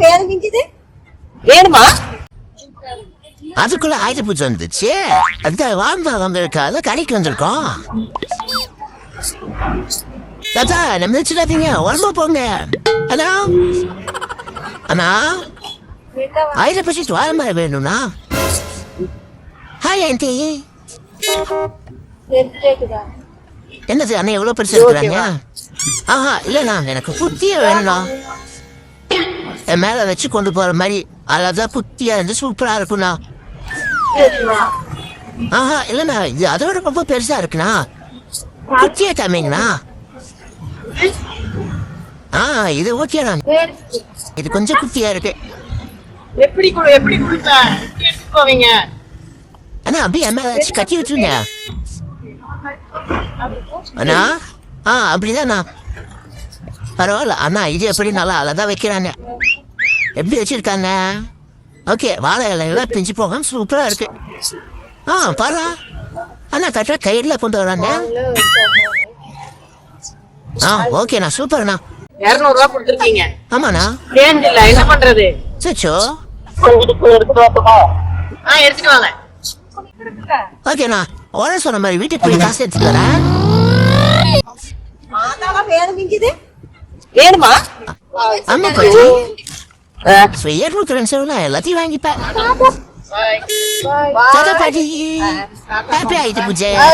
வேணும் மிஞ்சுது வேணுமா? அதுக்குள்ள ஆயுத பூஜை வந்துச்சு. அதுதான் வாழ்ந்தா வந்திருக்காது கடைக்கு வந்திருக்கோம். தாத்தா நம்ம வச்சுடாதீங்க, உடம்பு போங்க. ஹலோ அண்ணா, ஆயுத பூஜைக்கு வாழ மாதிரி வேணும்னா. Hi aunty. என்னது அண்ணா எவ்வளவு பெருசா இருக்கிறாங்க? ஆஹா இல்லண்ணா, எனக்கு புத்திய வேணும்ண்ணா. என் மேல வச்சு கொண்டு போற மாதிரி அதான் புத்தியா இருந்து சூப்பரா இருக்குண்ணா. ஆஹா இல்லண்ணா, இது அதோட ரொம்ப பெருசா இருக்குண்ணா. புத்திய தம்பிங்கண்ணா. இது ஓகேண்ணா, இது கொஞ்சம் குட்டியா இருக்கு. எப்படி கொடுப்பீங்க அண்ணா? அப்படியே என் மேல வச்சு கட்டி வச்சுருங்க அண்ணா. அப்படிதாண்ணா, பரவாயில்ல அண்ணா. இது எப்படி நல்லா அழகா வைக்கிறாங்க, எப்படி வச்சிருக்காங்க. ஓகே, வாழை இலையெல்லாம் பிஞ்சு போக சூப்பரா இருக்கு. பாரு அண்ணா, கரெக்டா கையில கொண்டு வராங்க. ஓகேண்ணா, சூப்பர்ண்ணா. 200 ரூபாய் கொடுத்துருக்கீங்க. ஆமாண்ணா. சேஞ்ச் இல்ல, என்ன பண்றது? சச்சோ எடுத்துட்டு வாங்க. ஓகேண்ணா, உடனே சொன்ன மாதிரி வீட்டுக்கு போய் காசு எடுத்துட்டு வரேன். வேணும் மிஞ்சுது வேணுமா? ஆமா பாட்டி, ஸ்வீட் கொடுக்குறேன்னு சொல்லலாம், எல்லாத்தையும் வாங்கிப்பேன். பாட்டி ஹாப்பி ஆயிட்டு பூஜை.